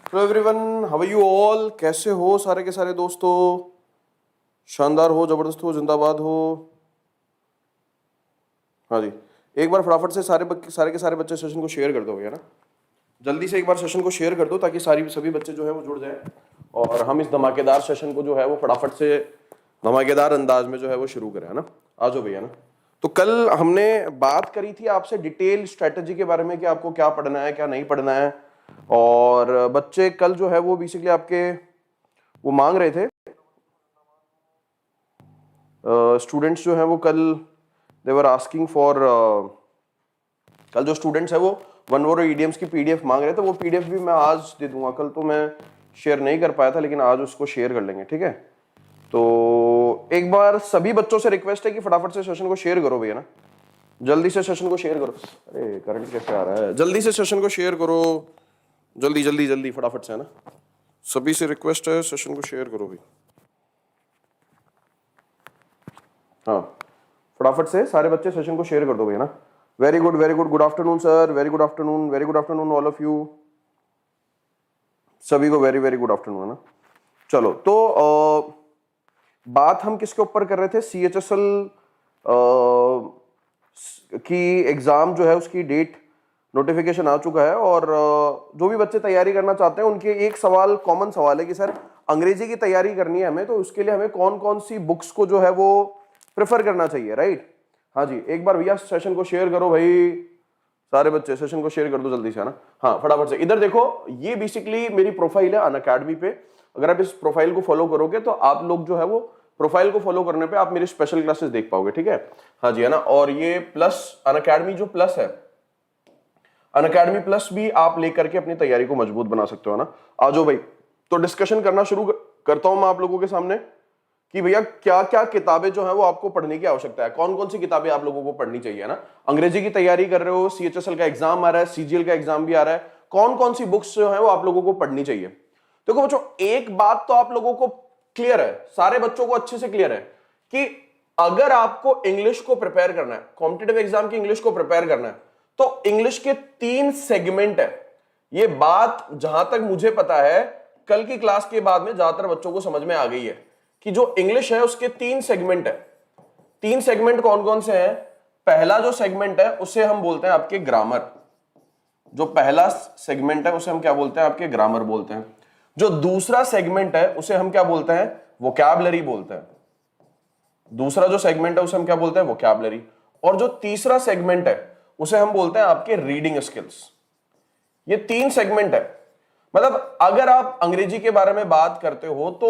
Hello everyone, how are you all? कैसे हो सारे के सारे दोस्तों? शानदार हो, जबरदस्त हो, जिंदाबाद हो। हाँ जी, एक बार फटाफट से सारे के सारे बच्चे सेशन को शेयर कर दो भैया ना। जल्दी से एक बार सेशन को शेयर कर दो ताकि सभी बच्चे जो है वो जुड़ जाए और हम इस धमाकेदार सेशन को जो है वो फटाफट से धमाकेदार अंदाज में जो है वो शुरू करें, है ना। आ जाओ भैया ना। तो कल हमने बात करी थी आपसे डिटेल स्ट्रेटजी के बारे में कि आपको क्या पढ़ना है क्या नहीं पढ़ना है। और बच्चे कल जो है वो बेसिकली आपके वो मांग रहे थे, स्टूडेंट्स जो है वो कल दे वर आस्किंग फॉर, कल जो स्टूडेंट्स है वो वन वर्ड ईडियम्स की पीडीएफ मांग रहे थे। वो पीडीएफ भी मैं आज दे दूंगा, कल तो मैं शेयर नहीं कर पाया था लेकिन आज उसको शेयर कर लेंगे, ठीक है। तो एक बार सभी बच्चों से रिक्वेस्ट है कि फटाफट से सेशन को शेयर करो भैया ना, जल्दी से सेशन को शेयर करो। अरे करंट कैसे आ रहा है, जल्दी से सेशन को शेयर करो, जल्दी जल्दी जल्दी फटाफट से, है ना। सभी से रिक्वेस्ट है, सेशन को शेयर करो भाई। हाँ, फटाफट से सारे बच्चे सेशन को शेयर कर दो भैया ना। Very good very good, good afternoon sir, very good afternoon, very good afternoon all of you, सभी को वेरी वेरी गुड आफ्टरनून, है ना। चलो तो बात हम किसके ऊपर कर रहे थे? CHSL की एग्जाम जो है उसकी डेट नोटिफिकेशन आ चुका है और जो भी बच्चे तैयारी करना चाहते हैं उनके एक सवाल, कॉमन सवाल है कि सर अंग्रेजी की तैयारी करनी है हमें, तो उसके लिए हमें कौन कौन सी बुक्स को जो है वो प्रेफर करना चाहिए, राइट। हाँ जी, एक बार भैया सेशन को शेयर करो भाई, सारे बच्चे सेशन को शेयर कर दो जल्दी से, है ना। हाँ फटाफट से, इधर देखो, ये बेसिकली मेरी प्रोफाइल है अनअकैडमी पे। अगर आप इस प्रोफाइल को फॉलो करोगे तो आप लोग जो है वो प्रोफाइल को फॉलो करने पे आप मेरी स्पेशल क्लासेस देख पाओगे, ठीक है। हाँ जी, है ना। और ये प्लस अनअकैडमी जो प्लस है, अनअकैडमी प्लस भी आप लेकर के अपनी तैयारी को मजबूत बना सकते हो, है ना। आ जाओ भाई, तो डिस्कशन करना शुरू करता हूं मैं आप लोगों के सामने कि भैया क्या क्या किताबें जो है वो आपको पढ़ने की आवश्यकता है, कौन कौन सी किताबें आप लोगों को पढ़नी चाहिए, है ना। अंग्रेजी की तैयारी कर रहे हो, CHSL का एग्जाम आ रहा है, CGL का एग्जाम भी आ रहा है, कौन कौन सी बुक्स जो है वो आप लोगों को पढ़नी चाहिए। देखो बच्चों, एक बात तो आप लोगों को क्लियर है, सारे बच्चों को अच्छे से क्लियर है कि अगर आपको इंग्लिश को प्रिपेयर करना है, कॉम्पिटिटिव एग्जाम की इंग्लिश को प्रिपेयर करना है, तो इंग्लिश के 3 सेगमेंट है। ये बात जहां तक मुझे पता है कल की क्लास के बाद में ज्यादातर बच्चों को समझ में आ गई है कि जो इंग्लिश है उसके 3 सेगमेंट है। 3 सेगमेंट कौन कौन से हैं? पहला जो सेगमेंट है उसे हम बोलते हैं आपके ग्रामर। जो पहला सेगमेंट है उसे हम क्या बोलते हैं? आपके ग्रामर बोलते हैं। जो दूसरा सेगमेंट है उसे हम क्या बोलते हैं? वोकैबुलरी बोलते हैं। दूसरा जो सेगमेंट है उसे हम क्या बोलते हैं? वोकैबुलरी। और जो तीसरा सेगमेंट है उसे हम बोलते हैं आपके रीडिंग स्किल्स। ये 3 सेगमेंट है। मतलब अगर आप अंग्रेजी के बारे में बात करते हो तो,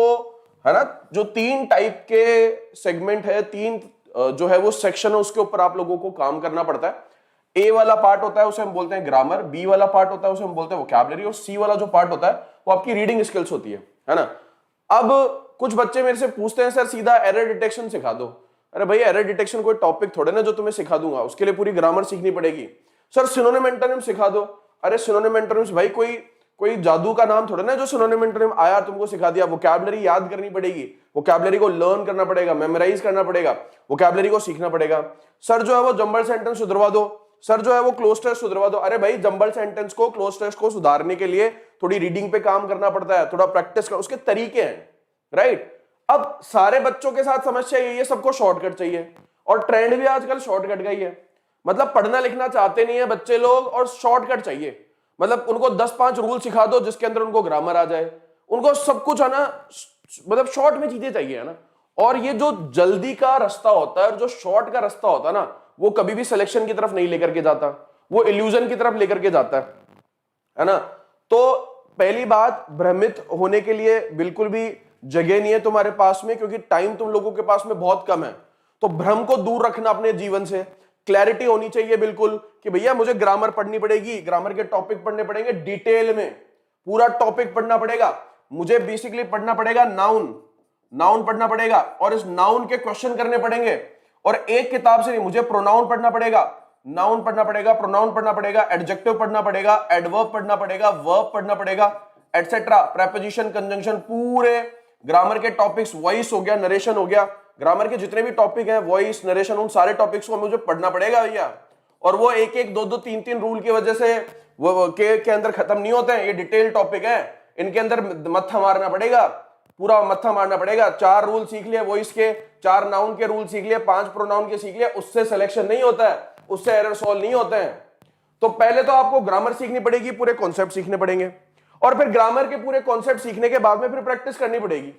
है ना, जो 3 टाइप के सेगमेंट है, 3 जो है वो सेक्शन है, उसके ऊपर आप लोगों को काम करना पड़ता है। ए वाला पार्ट होता है उसे हम बोलते हैं ग्रामर, बी वाला पार्ट होता है उसे हम बोलते हैं वोकैबुलरी, और सी वाला जो पार्ट होता है वो आपकी रीडिंग स्किल्स होती है ना। अब कुछ बच्चे मेरे से पूछते हैं सर सीधा एरर डिटेक्शन सिखा दो। अरे भाई, एरर डिटेक्शन कोई टॉपिक थोड़े ना जो तुम्हें सिखा दूंगा, उसके लिए पूरी ग्रामर सीखनी पड़ेगी। सर सिनोनिम एंटोनिम सिखा दो। अरे सिनोनिम एंटोनिम्स भाई कोई जादू का नाम थोड़ा ना जो सिनोनिम एंटोनिम आया तुमको सिखा दिया। वोकैबुलरी याद करनी पड़ेगी, वोकैबुलरी को लर्न करना पड़ेगा, मेमोराइज करना पड़ेगा, वोकैबुलरी को सीखना पड़ेगा। सर जो है वो जंबल सेंटेंस सुधरवा दो, सर जो है वो क्लोज टेस्ट सुधरवा दो। अरे भाई, जंबल सेंटेंस को, क्लोज टेस्ट को सुधारने के लिए थोड़ी रीडिंग पे काम करना पड़ता है, थोड़ा प्रैक्टिस कर, उसके तरीके हैं, राइट। अब सारे बच्चों के साथ समस्या यही है, सबको शॉर्टकट चाहिए और ट्रेंड भी आजकल शॉर्टकट का ही है। मतलब पढ़ना लिखना चाहते नहीं है बच्चे लोग और शॉर्टकट चाहिए। मतलब उनको 10-5 रूल सिखा दो जिसके अंदर उनको ग्रामर आ जाए, उनको सब कुछ, है ना, मतलब शॉर्ट में चीजें चाहिए, है ना। और ये जो जल्दी का रास्ता होता है और जो शॉर्ट का रास्ता होता है ना, वो कभी भी सिलेक्शन की तरफ नहीं लेकर के जाता, वो इल्यूजन की तरफ लेकर के जाता है ना। तो पहली बात, भ्रमित होने के लिए बिल्कुल भी जगह नहीं है तुम्हारे पास में, क्योंकि टाइम तुम लोगों के पास में बहुत कम है। तो भ्रम को दूर रखना अपने जीवन से। क्लैरिटी होनी चाहिए बिल्कुल कि भैया मुझे ग्रामर पढ़नी पड़ेगी, ग्रामर के टॉपिक पढ़ने पड़ेंगे डिटेल में, पूरा टॉपिक पढ़ना पड़ेगा। मुझे बेसिकली पढ़ना पड़ेगा नाउन पढ़ना पड़ेगा और इस नाउन के क्वेश्चन करने पड़ेंगे। और एक किताब से नहीं, मुझे प्रोनाउन पढ़ना पड़ेगा, नाउन पढ़ना पड़ेगा, प्रोनाउन पढ़ना पड़ेगा, एडजेक्टिव पढ़ना पड़ेगा, एडवर्ब पढ़ना पड़ेगा, वर्ब पढ़ना पड़ेगा, एटसेट्रा, प्रेपोजिशन, कंजंक्शन, पूरे ग्रामर के टॉपिक्स, वॉइस हो गया, नरेशन हो गया, ग्रामर के जितने भी टॉपिक हैं, वॉइस, नरेशन, उन सारे टॉपिक्स को मुझे पढ़ना पड़ेगा भैया। और वो एक एक 2-2 3-3 रूल की वजह से वो के अंदर खत्म नहीं होते हैं, ये डिटेल टॉपिक है। इनके अंदर मत्था मारना पड़ेगा, पूरा मत्था मारना पड़ेगा। 4 रूल सीख लिए वॉइस के, 4 नाउन के रूल सीख लिए, 5 प्रोनाउन के सीख लिए, उससे सिलेक्शन नहीं होता है, उससे एरर सॉल्व नहीं होते हैं। तो पहले तो आपको ग्रामर सीखनी पड़ेगी, पूरे कॉन्सेप्ट सीखने पड़ेंगे, और फिर ग्रामर के पूरे कॉन्सेप्ट सीखने के बाद में फिर प्रैक्टिस करनी पड़ेगी।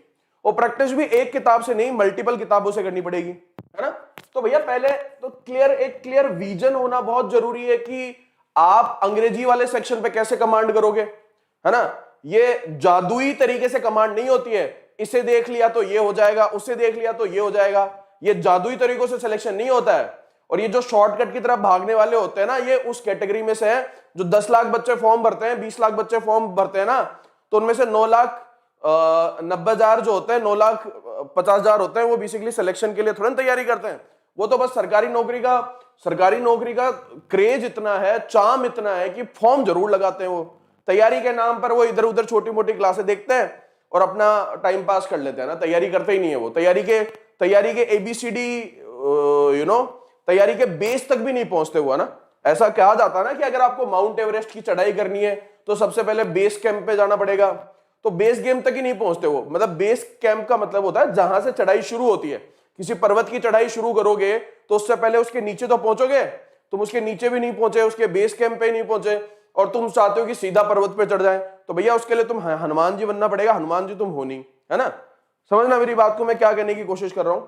और प्रैक्टिस भी एक किताब से नहीं, मल्टीपल किताबों से करनी पड़ेगी, है ना। तो भैया पहले तो एक क्लियर विजन होना बहुत जरूरी है कि आप अंग्रेजी वाले सेक्शन पे कैसे कमांड करोगे, है ना। ये जादुई तरीके से कमांड नहीं होती है, इसे देख लिया तो ये हो जाएगा, उसे देख लिया तो ये हो जाएगा, ये जादुई तरीकों से सिलेक्शन नहीं होता है। और ये जो शॉर्टकट की तरफ भागने वाले होते हैं ना, ये उस कैटेगरी में से है जो 10 लाख बच्चे फॉर्म भरते हैं, 20 लाख बच्चे फॉर्म भरते हैं ना, तो उनमें से 9,90,000 जो होते हैं, 9,50,000 होते हैं, वो बेसिकली सिलेक्शन के लिए थोड़ी तैयारी करते हैं। वो तो बस सरकारी नौकरी का क्रेज इतना है, चाम इतना है कि फॉर्म जरूर लगाते हैं। वो तैयारी के नाम पर वो इधर उधर छोटी मोटी क्लासें देखते हैं और अपना टाइम पास कर लेते हैं ना, तैयारी करते ही नहीं है वो। तैयारी के ABCD तैयारी के बेस तक भी नहीं पहुंचते हुआ ना। ऐसा कहा जाता है ना कि अगर आपको माउंट एवरेस्ट की चढ़ाई करनी है तो सबसे पहले बेस कैंप पे जाना पड़ेगा, तो बेस कैंप तक ही नहीं पहुंचते वो। मतलब बेस कैंप का मतलब होता है जहां से चढ़ाई शुरू होती है। किसी पर्वत की चढ़ाई शुरू करोगे तो उससे पहले उसके नीचे तो पहुंचोगे, तुम उसके नीचे भी नहीं पहुंचे, उसके बेस कैंप पे नहीं पहुंचे, और तुम चाहते हो कि सीधा पर्वत पे चढ़ जाए, तो भैया उसके लिए तुम हनुमान जी बनना पड़ेगा। हनुमान जी तुम हो नहीं, है ना। समझना मेरी बात को, मैं क्या कहने की कोशिश कर रहा हूं।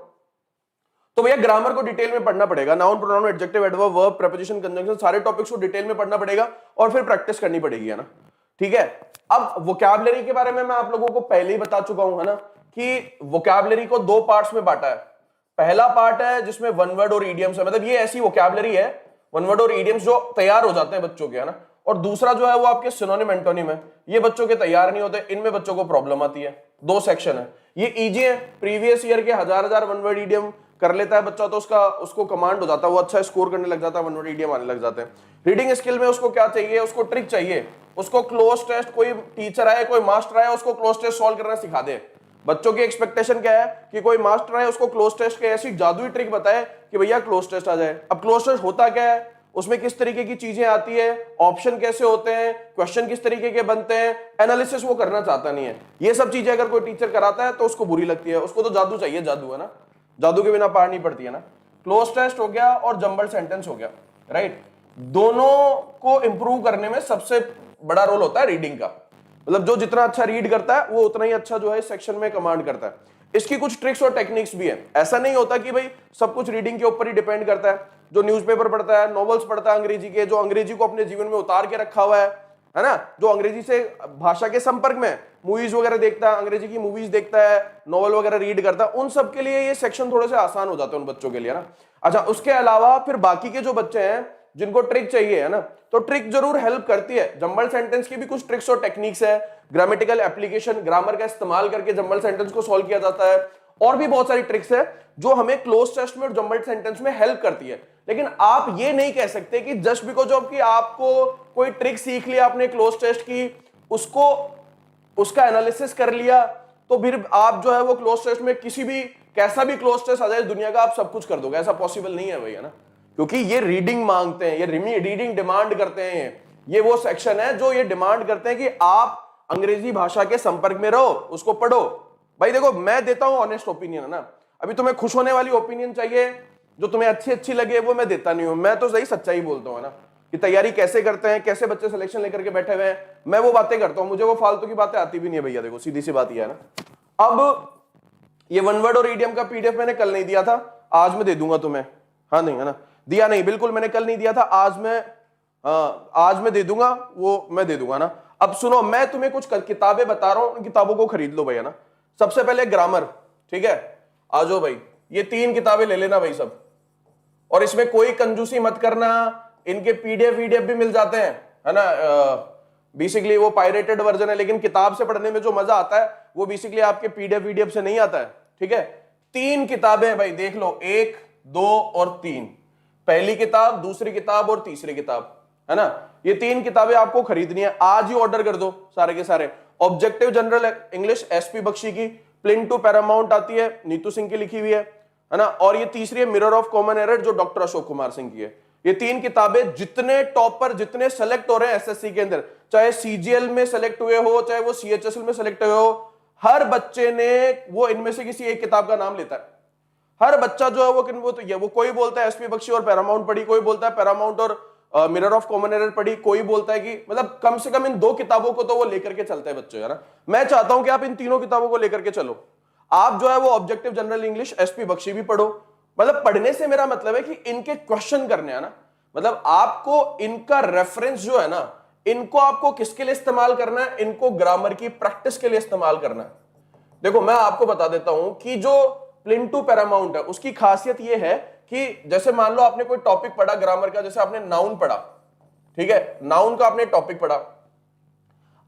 तो भैया ग्रामर को डिटेल में पढ़ना पड़ेगा, noun pronoun adjective adverb verb preposition conjunction सारे टॉपिक्स को डिटेल में पढ़ना पड़ेगा, और फिर प्रैक्टिस करनी पड़ेगी, है ना। ठीक है। अब वोकैबुलरी के बारे में मैं आप लोगों को पहले ही बता चुका हूं, है ना, कि वोकैबुलरी को 2 पार्ट्स में बांटा है। पहला पार्ट है जिसमें वन वर्ड और इडियम्स है, मतलब ये ऐसी वोकैबुलरी है, वन वर्ड और इडियम्स जो तैयार हो जाते हैं बच्चों के, है ना। और दूसरा जो है वो आपके सिनोनिम एंटोनिम है, ये बच्चों के तैयार नहीं होते, इनमें बच्चों को प्रॉब्लम आती है। 2 सेक्शन है, ये इजी है। प्रीवियस ईयर के हजार वन वर्ड इडियम कर लेता है बच्चा, तो उसको कमांड हो जाता है, वो अच्छा स्कोर करने लग जाता है, वन वर्ड इडियम आने लग जाते हैं। रीडिंग स्किल में उसको क्या चाहिए, उसको ट्रिक चाहिए, उसको क्लोज टेस्ट, कोई टीचर आए, कोई मास्टर आए, उसको क्लोज टेस्ट सॉल्व करना सिखा दे। बच्चों की एक्सपेक्टेशन क्या है कि कोई मास्टर आए, उसको क्लोज टेस्ट के ऐसी जादुई ट्रिक बताए कि भैया क्लोज टेस्ट आ जाए। अब क्लोज टेस्ट होता क्या है, उसमें किस तरीके की चीजें आती है, ऑप्शन कैसे होते हैं, क्वेश्चन किस तरीके के बनते हैं, एनालिसिस वो करना चाहता नहीं है। ये सब चीजें अगर कोई टीचर कराता है तो उसको बुरी लगती है, उसको तो जादू चाहिए, जादू, है ना। जादू के बिना पार नहीं पड़ती है ना। क्लोज टेस्ट हो गया और जंबल सेंटेंस हो गया, राइट। दोनों को इंप्रूव करने में सबसे बड़ा रोल होता है रीडिंग का। मतलब जो जितना अच्छा रीड करता है वो उतना ही अच्छा जो है इस सेक्शन में कमांड करता है। इसकी कुछ ट्रिक्स और टेक्निक्स भी है। ऐसा नहीं होता कि भाई सब कुछ रीडिंग के ऊपर ही डिपेंड करता है। जो न्यूज़पेपर पढ़ता है, नॉवेल्स पढ़ता है अंग्रेजी के, जो अंग्रेजी को अपने जीवन में उतार के रखा हुआ है ना, जो अंग्रेजी से भाषा के संपर्क में, मूवीज वगैरह देखता है, अंग्रेजी की मूवीज देखता है, नॉवल वगैरह रीड करता है, उन सब के लिए ये सेक्शन थोड़े से आसान हो जाते हैं उन बच्चों के लिए ना। अच्छा, उसके अलावा फिर बाकी के जो बच्चे हैं जिनको ट्रिक चाहिए, है ना, तो ट्रिक जरूर हेल्प करती है। जंबल सेंटेंस की भी कुछ ट्रिक्स और टेक्निक्स है, ग्रामेटिकल एप्लीकेशन, ग्रामर का इस्तेमाल करके जंबल सेंटेंस को सॉल्व किया जाता है, और भी बहुत सारी ट्रिक्स है जो हमें क्लोज टेस्ट में और जंबल सेंटेंस में हेल्प करती है। लेकिन आप ये नहीं कह सकते कि जस्ट बिकॉज ऑफ कि आपको कोई ट्रिक सीख लिया आपने क्लोज टेस्ट की, उसका एनालिसिस कर लिया, तो फिर आप जो है वो क्लोज टेस्ट में किसी भी कैसा भी क्लोज टेस्ट आ जाए दुनिया का, आप सब कुछ कर दोगे। ऐसा पॉसिबल नहीं है भैया ना, क्योंकि ये रीडिंग मांगते हैं, ये रीडिंग डिमांड करते हैं। ये वो सेक्शन है जो ये डिमांड करते हैं कि आप अंग्रेजी भाषा के संपर्क में रहो, उसको पढ़ो। भाई देखो, मैं देता हूं ऑनेस्ट ओपिनियन, है ना। अभी तुम्हें खुश होने वाली ओपिनियन चाहिए, जो तुम्हें अच्छी लगे, वो मैं देता नहीं हूं। मैं तो सही सच्चाई बोलता हूं, है ना, कि तैयारी कैसे करते हैं, कैसे बच्चे सिलेक्शन लेकर के बैठे हुए हैं, मैं वो बातें करता हूं। मुझे वो फालतू की बातें आती भी नहीं है भैया। देखो, सीधी सी बात यह है ना। अब ये वन वर्ड और ईडियम का पीडीएफ मैंने कल नहीं दिया था, आज मैं दे दूंगा तुम्हें। हाँ, नहीं, है ना, दिया नहीं, बिल्कुल मैंने कल नहीं दिया था, आज मैं दे दूंगा, वो मैं दे दूंगा ना। अब सुनो, मैं तुम्हें कुछ किताबें बता रहा हूं, उन किताबों को खरीद लो भैया ना। सबसे पहले ग्रामर, ठीक है, आ जाओ भाई, ये 3 किताबें ले लेना भाई सब, और इसमें कोई कंजूसी मत करना। इनके पीडीएफ भी मिल जाते हैं, है ना। बेसिकली वो पायरेटेड वर्जन है, लेकिन किताब से पढ़ने में जो मजा आता है वो बेसिकली आपके पीडीएफ से नहीं आता है, ठीक है। 3 किताबें भाई देख लो, 1, 2 और 3। पहली किताब, दूसरी किताब और तीसरी किताब, है ना। ये 3 किताबें आपको खरीदनी है, आज ही ऑर्डर कर दो सारे के सारे। Objective general English SP Bakshi की, प्लिन टू पैरामाउंट आती है, नीतू सिंह की लिखी हुई है ना। और ये तीसरी है मिरर ऑफ कॉमन एरर, जो डॉक्टर अशोक कुमार सिंह की है। ये 3 किताबें जितने टॉपर जितने सेलेक्ट हो रहे हैं एसएससी के अंदर, चाहे सीजीएल में सेलेक्ट हुए हो चाहे वो सीएचएसएल में सेलेक्ट हुए हो, हर बच्चे ने वो इनमें से किसी एक किताब का नाम लेता है। हर बच्चा जो है वो कोई बोलता है एसपी बख्शी और पैरामाउंट पढ़ी, कोई बोलता है पैरामाउंट और मिरर ऑफ कॉमन एरर पढ़ी, कोई बोलता है कि मतलब कम से कम इन 2 किताबों को तो वो लेकर के चलते हैं बच्चे, है ना। मैं चाहता हूं कि आप इन तीनों किताबों को लेकर के चलो। आप जो है वो objective general English SP Bakshi भी पढ़ो। मतलब पढ़ने से मेरा मतलब है कि इनके क्वेश्चन करने हैं ना, मतलब आपको इनका रेफरेंस जो है ना, इनको आपको किसके लिए इस्तेमाल करना है, इनको ग्रामर की प्रैक्टिस के लिए इस्तेमाल करना है। देखो मैं आपको बता देता हूं कि जो प्लिंटू पैरामाउंट है उसकी खासियत यह है कि जैसे मान लो आपने कोई टॉपिक पढ़ा ग्रामर का, जैसे आपने नाउन पढ़ा, ठीक है, नाउन का आपने टॉपिक पढ़ा।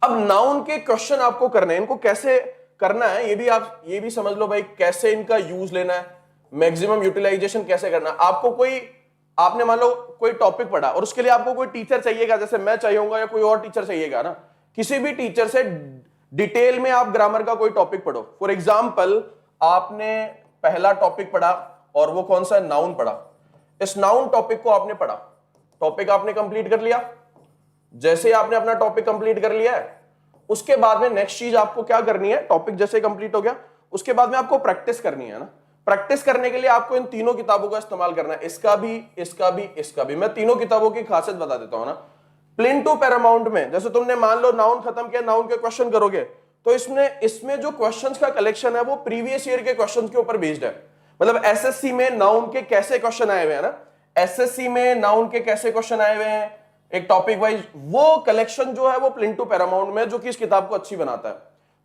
अब नाउन के क्वेश्चन आपको करने हैं, इनको कैसे करना है ये भी समझ लो भाई, कैसे इनका यूज लेना है, मैक्सिमम यूटिलाइजेशन कैसे करना है। आपने मान लो कोई टॉपिक पढ़ा और उसके लिए आपको कोई टीचर चाहिएगा, जैसे मैं चाहिएगा या कोई और टीचर चाहिएगा ना, किसी भी टीचर से डिटेल में आप ग्रामर का कोई टॉपिक पढ़ो। फॉर एग्जाम्पल आपने पहला टॉपिक पढ़ा और वो कौन सा नाउन पढ़ा, इस नाउन टॉपिक को आपने पढ़ा, टॉपिक आपने कंप्लीट कर लिया। जैसे ही आपने अपना टॉपिक कंप्लीट कर लिया है, उसके बाद में नेक्स्ट चीज आपको क्या करनी है, टॉपिक जैसे कंप्लीट हो गया उसके बाद में आपको प्रैक्टिस करनी है ना। प्रैक्टिस करने के लिए आपको इन तीनों किताबों का इस्तेमाल करना है, इसका भी, इसका भी, इसका भी। मैं तीनों किताबों की खासियत बता देता हूं ना। प्लिंटू पैरामाउंट में जैसे तुमने मान लो नाउन खत्म किया, नाउन के क्वेश्चन करोगे तो इसमें जो क्वेश्चंस का कलेक्शन है वो प्रीवियस ईयर के क्वेश्चंस के ऊपर बेस्ड है। मतलब एसएससी में नाउन के कैसे क्वेश्चन आए हुए हैं ना, एसएससी में नाउन के कैसे क्वेश्चन आए हुए हैं एक टॉपिक वाइज, वो कलेक्शन जो है वो प्लिंटू पैरामाउंट में, जो कि इस किताब को अच्छी बनाता है।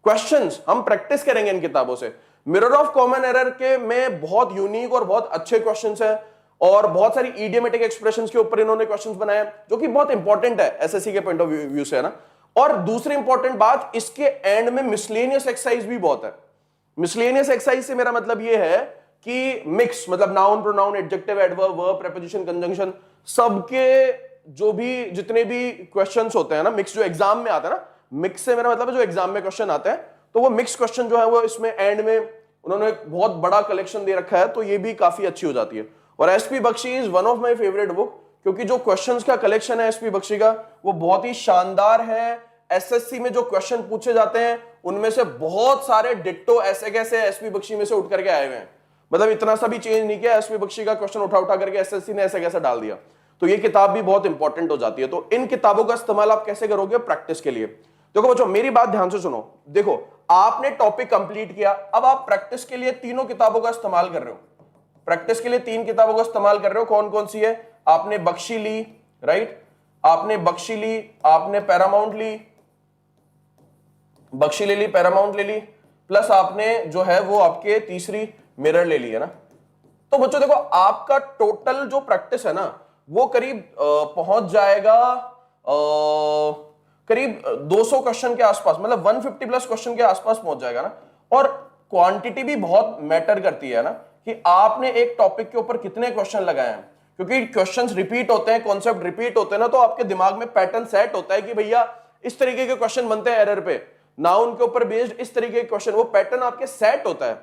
क्वेश्चंस हम प्रैक्टिस करेंगे इन किताबों से। मिरर ऑफ कॉमन एरर के में बहुत यूनिक और बहुत अच्छे क्वेश्चंस हैं और बहुत सारी इडियोमेटिक एक्सप्रेशंस के ऊपर इन्होंने क्वेश्चंस बनाए जो कि बहुत इंपॉर्टेंट है एसएससी के पॉइंट ऑफ व्यू से, है ना। और दूसरी इंपॉर्टेंट बात, इसके एंड में मिसलेनियस एक्सरसाइज भी बहुत है। मिसलेनियस एक्सरसाइज से मेरा मतलब ये है कि मिक्स, मतलब noun, pronoun, adjective, adverb, verb, preposition, conjunction, सबके जो भी जितने भी क्वेश्चंस होते हैं ना मिक्स, जो एग्जाम में आता है ना, मिक्स से मेरा मतलब है जो एग्जाम में क्वेश्चन आते हैं, तो वो मिक्स क्वेश्चन जो है वो इसमें एंड में उन्होंने बहुत बड़ा कलेक्शन दे रखा है, तो ये भी काफी अच्छी हो जाती है। और SP Bakshi is one of my favourite book, क्योंकि जो क्वेश्चंस का कलेक्शन है एसपी बख्शी का वो बहुत ही शानदार है। एसएससी में जो क्वेश्चन पूछे जाते हैं उनमें से बहुत सारे डिट्टो ऐसे कैसे एसपी बख्शी में से उठ करके आए हुए हैं। मतलब इतना सा भी चेंज नहीं किया, एसपी बख्शी का क्वेश्चन उठा करके एसएससी ने ऐसे कैसे डाल दिया। तो ये किताब भी बहुत इंपॉर्टेंट हो जाती है। तो इन किताबों का इस्तेमाल आप कैसे करोगे प्रैक्टिस के लिए। देखो बच्चों मेरी बात ध्यान से सुनो, देखो आपने टॉपिक कंप्लीट किया, अब आप प्रैक्टिस के लिए तीनों किताबों का इस्तेमाल कर रहे हो। प्रैक्टिस के लिए 3 किताबों का इस्तेमाल कर रहे हो। कौन कौन सी है? आपने बख्शी ली, राइट, आपने बख्शी ली, आपने पैरामाउंट ली, बख्शी ले ली, पैरामाउंट ले ली, प्लस आपने जो है वो आपके तीसरी मिरर ले ली, है ना। तो बच्चों देखो आपका टोटल जो प्रैक्टिस है ना वो करीब पहुंच जाएगा करीब 200 क्वेश्चन के आसपास, मतलब 150 प्लस क्वेश्चन के आसपास पहुंच जाएगा ना। और क्वांटिटी भी बहुत मैटर करती है ना, कि आपने एक टॉपिक के ऊपर कितने क्वेश्चन लगाए हैं, क्योंकि क्वेश्चंस रिपीट होते हैं, कॉन्सेप्ट रिपीट होते हैं ना, तो आपके दिमाग में पैटर्न सेट होता है कि भैया इस तरीके के क्वेश्चन बनते हैं एरर पे, नाउन के ऊपर बेस्ड इस तरीके के क्वेश्चन, वो पैटर्न आपके सेट होता है।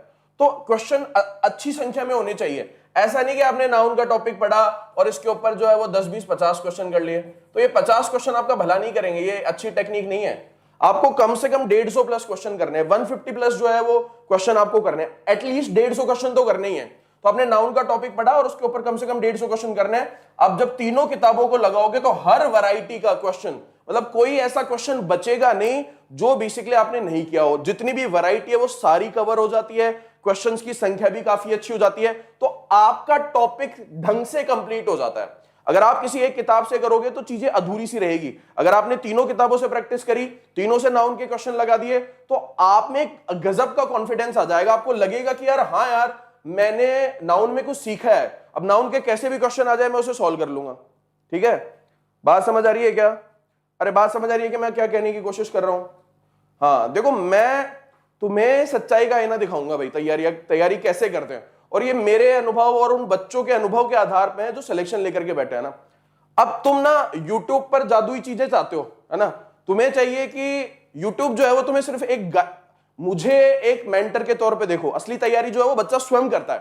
तो क्वेश्चन अच्छी संख्या में होने चाहिए। ऐसा नहीं कि आपने नाउन का टॉपिक पढ़ा और इसके ऊपर जो है वो 10 20 50 क्वेश्चन कर लिए, तो ये 50 क्वेश्चन आपका भला नहीं करेंगे, ये अच्छी टेक्निक नहीं है। आपको कम से कम 150 प्लस क्वेश्चन करने हैं, 150 प्लस जो है वो क्वेश्चन आपको करने हैं, एटलीस्ट 150 क्वेश्चन तो करने ही है। तो आपने नाउन का टॉपिक पढ़ा और उसके ऊपर कम से कम 150 क्वेश्चन करने हैं। अब जब तीनों किताबों को लगाओगे तो हर वैरायटी का क्वेश्चन, मतलब कोई ऐसा क्वेश्चन बचेगा नहीं जो बेसिकली आपने नहीं किया हो। जितनी भी वैरायटी है वो सारी कवर हो जाती है, क्वेश्चंस की संख्या भी काफी अच्छी हो जाती है, तो आपका टॉपिक ढंग से कंप्लीट हो जाता है। अगर आप किसी एक किताब से करोगे तो चीजें अधूरी सी रहेगी। अगर आपने तीनों किताबों से प्रैक्टिस करी, तीनों से नाउन के क्वेश्चन लगा दिए, तो आप में एक गजब का कॉन्फिडेंस आ जाएगा। आपको लगेगा कि यार हाँ यार मैंने नाउन में कुछ सीखा है, अब नाउन के कैसे भी क्वेश्चन आ जाए मैं उसे सॉल्व कर लूंगा। ठीक है, बात समझ आ रही है क्या? अरे बात समझ आ रही है कि मैं क्या कहने की कोशिश कर रहा हूं? हाँ देखो, मैं तुम्हें सच्चाई का आईना दिखाऊंगा भाई, तैयारी कैसे करते हैं, और ये मेरे अनुभव और उन बच्चों के अनुभव के आधार पे है जो सिलेक्शन लेकर के बैठे हैं ना। अब तुम ना YouTube पर जादुई चीजें चाहते हो, है ना, तुम्हें चाहिए कि YouTube जो है वो तुम्हें सिर्फ मुझे एक मेंटर के तौर पे देखो। असली तैयारी जो है वो बच्चा स्वयं करता है,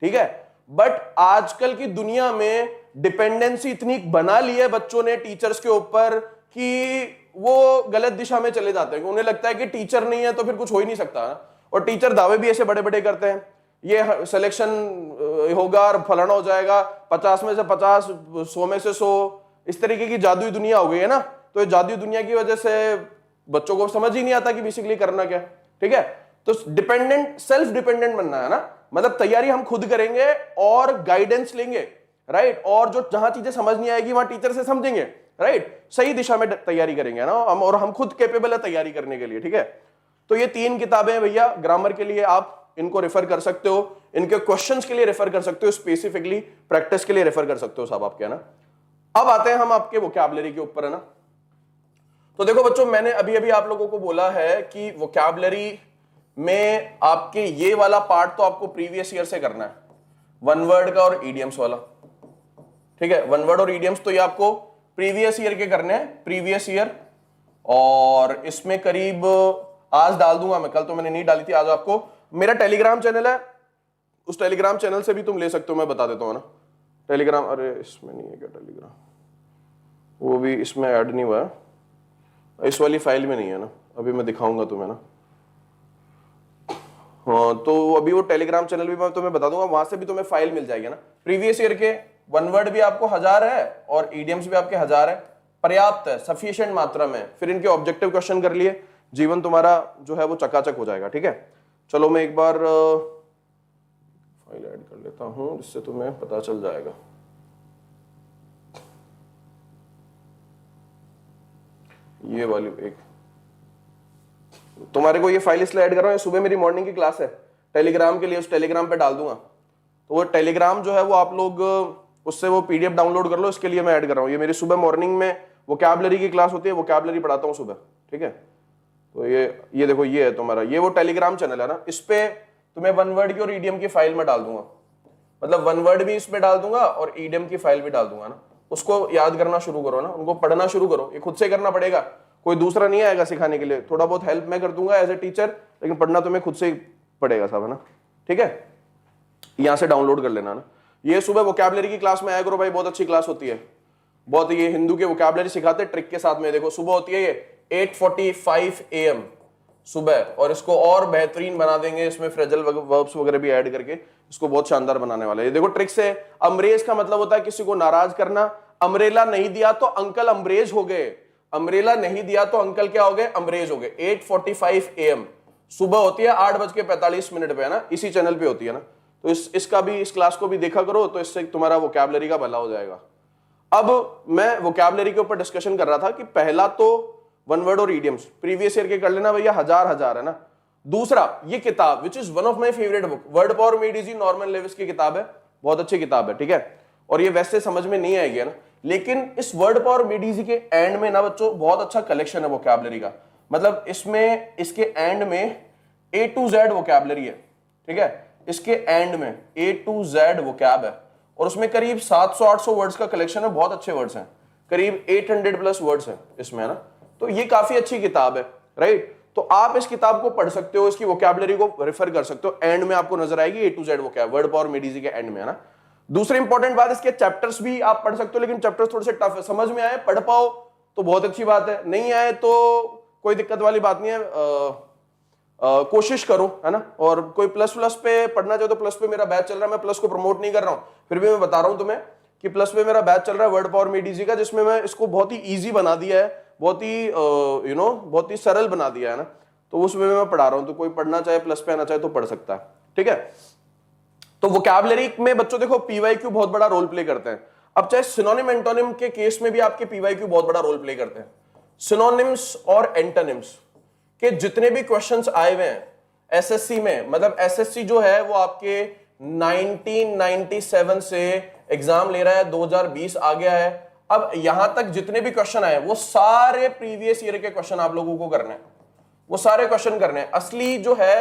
ठीक है। बट आजकल की दुनिया में डिपेंडेंसी इतनी बना ली है बच्चों ने टीचर्स के ऊपर कि वो गलत दिशा में चले जाते हैं, उन्हें लगता है कि टीचर नहीं है तो फिर कुछ हो ही नहीं सकता। और टीचर दावे भी ऐसे बड़े बड़े करते हैं, ये सिलेक्शन होगा और फलाना हो जाएगा, 50 में से 50, 100 में से 100, इस तरीके की जादुई दुनिया हो गई है ना। तो जादुई दुनिया की वजह से बच्चों को समझ ही नहीं आता कि बेसिकली करना क्या। ठीक है, तो डिपेंडेंट, सेल्फ डिपेंडेंट बनना है ना, मतलब तैयारी हम खुद करेंगे और गाइडेंस लेंगे, राइट। और जो जहां चीजें समझ नहीं आएगी वहां टीचर से समझेंगे, राइट। सही दिशा में तैयारी करेंगे ना हम, और हम खुद कैपेबल है तैयारी करने के लिए। ठीक है, तो ये 3 किताबें हैं भैया ग्रामर के लिए, आप इनको रेफर कर सकते हो, इनके क्वेश्चंस के लिए रेफर कर सकते हो, स्पेसिफिकली प्रैक्टिस के लिए रेफर कर सकते हो साहब आपके, है ना। अब आते हैं हम आपके वोकैबुलरी के ऊपर, है ना। तो देखो बच्चों, मैंने अभी अभी आप लोगों को बोला है कि वोकैबुलरी में आपके ये वाला पार्ट तो आपको प्रीवियस ईयर से करना है, वन वर्ड का और ईडियम्स वाला। ठीक है, वन वर्ड और ईडियम्स तो ये आपको प्रीवियस ईयर के करने हैं, प्रीवियस ईयर। और इसमें करीब आज डाल दूंगा मैं, कल तो मैंने नहीं डाली थी, आज आपको मेरा टेलीग्राम चैनल है, उस टेलीग्राम चैनल से भी तुम ले सकते हो, मैं बता देता हूँ ना टेलीग्राम। अरे इसमें नहीं है क्या टेलीग्राम, वो भी इसमें ऐड नहीं हुआ है, इस वाली फाइल में नहीं है ना, अभी मैं दिखाऊंगा तुम्हें ना। हाँ, तो अभी वो टेलीग्राम चैनल भी मैं तुम्हें बता दूंगा, वहां से भी तुम्हें फाइल मिल जाएगी ना। प्रीवियस ईयर के वन वर्ड भी आपको 1000 है और ईडियम्स भी आपके 1000 है, पर्याप्त है, सफिशिएंट मात्रा में। फिर इनके ऑब्जेक्टिव क्वेश्चन कर लिए, जीवन तुम्हारा जो है वो चकाचक हो जाएगा। ठीक है, चलो मैं एक बार फाइल ऐड कर लेता हूं जिससे तुम्हें पता चल जाएगा। ये वाली एक तुम्हारे को ये फाइल इसलिए ऐड कर रहा हूं, सुबह मेरी मॉर्निंग की क्लास है टेलीग्राम के लिए, उस टेलीग्राम पे डाल दूंगा। तो वो टेलीग्राम जो है वो आप लोग उससे वो पीडीएफ डाउनलोड कर लो, इसके लिए मैं ऐड कर रहा हूँ। ये मेरी सुबह मॉर्निंग में वोकैबुलरी की क्लास होती है, वोकैबुलरी पढ़ाता हूँ सुबह। ठीक है, तो ये देखो, ये है तुम्हारा, ये वो टेलीग्राम चैनल है ना, इस पे तुम्हें वन वर्ड की और ईडियम की फाइल में डाल दूंगा, मतलब वन वर्ड भी इसमें डाल दूंगा और ईडियम की फाइल भी डाल दूंगा ना। उसको याद करना शुरू करो ना, उनको पढ़ना शुरू करो, ये खुद से करना पड़ेगा, कोई दूसरा नहीं आएगा सिखाने के लिए, थोड़ा बहुत हेल्प मैं कर दूंगा एज ए टीचर, लेकिन पढ़ना तुम्हें खुद से ही पड़ेगा सब, है ना। ठीक है, यहां से डाउनलोड कर लेना ना। ये सुबह वोकैबुलरी की क्लास में आया करो भाई, बहुत अच्छी क्लास होती है, बहुत। ये हिंदू के वोकैबुलरी सिखाते हैं ट्रिक के साथ में। देखो सुबह होती है ये 8:45 AM सुबह, और इसको और बेहतरीन बना देंगे, इसमें फ्रेजल वर्ब्स वगैरह भी ऐड करके इसको बहुत शानदार बनाने वाला है। ये देखो ट्रिक से, अमरेज का मतलब होता है किसी को नाराज करना। अमरेला नहीं दिया तो अंकल अमरेज हो गए, अमरेला नहीं दिया तो अंकल क्या हो गए, अमरेज हो गए। 8:45 AM सुबह होती है 8:45 पे, है ना, इसी चैनल पे होती है ना। तो इसका भी, इस क्लास को भी देखा करो, तो इससे तुम्हारा वोकैबुलरी का भला हो जाएगा। अब मैं वोकैबुलरी के ऊपर डिस्कशन कर रहा था कि पहला तो वन वर्ड और ईडियम्स प्रीवियस ईयर के कर लेना भैया, 1000 है ना। दूसरा ये किताब which is one of my favourite book, word power made easy, Norman Lewis की किताब है, बहुत अच्छी किताब है। ठीक है, और ये वैसे समझ में नहीं आएगी ना, लेकिन इस वर्ड पावर मेड इजी के एंड में ना बच्चों बहुत अच्छा कलेक्शन है वोकैबुलरी का, मतलब इसमें इसके एंड में A to Z वोकैबुलरी है। ठीक है, इसके एंड में A to Z वोकैब है, और उसमें करीब 700-800 वर्ड्स का कलेक्शन है, बहुत अच्छे वर्ड्स हैं, करीब 800+ वर्ड्स हैं इसमें, है ना। तो ये काफी अच्छी किताब है, राइट। तो आप इस किताब को पढ़ सकते हो, इसकी वोकैबुलरी को रेफर कर सकते हो, एंड में आपको नजर आएगी A to Z vocab, word power made easy के एंड में, है ना। दूसरी इंपॉर्टेंट बात, इसके चैप्टर्स भी आप पढ़ सकते हो, लेकिन चैप्टर्स थोड़े से टफ है, समझ में आए पढ़ पाओ तो बहुत अच्छी बात है, नहीं आए तो कोई दिक्कत वाली बात नहीं है। कोशिश करो, है ना। और कोई प्लस पे पढ़ना चाहो तो प्लस पे मेरा बैच चल रहा है, मैं प्लस को प्रमोट नहीं कर रहा हूं, फिर भी मैं बता रहा हूं तुम्हें कि प्लस पे मेरा बैच चल रहा है वर्ड पावर मेड इजी का, जिसमें मैं इसको बहुत ही इजी बना दिया है, बहुत ही बहुत ही सरल बना दिया है ना। तो उसमें मैं पढ़ा रहा हूं, तो कोई पढ़ना चाहे, प्लस पे आना चाहे तो पढ़ सकता है। ठीक है, तो वोकैबुलरी में बच्चों देखो पीवाईक्यू बहुत बड़ा रोल प्ले करते हैं। अब चाहे सिनोनिम एंटोनिम के केस में भी आपके पीवाईक्यू बहुत बड़ा रोल प्ले करते हैं। सिनोनिम्स और एंटोनिम्स के जितने भी क्वेश्चंस आए हुए हैं एसएससी में, मतलब एसएससी जो है वो आपके 1997 से एग्जाम ले रहा है, 2020 आ गया है, अब यहां तक जितने भी क्वेश्चन आए वो सारे प्रीवियस ईयर के क्वेश्चन आप लोगों को करने हैं, वो सारे क्वेश्चन करने हैं। असली जो है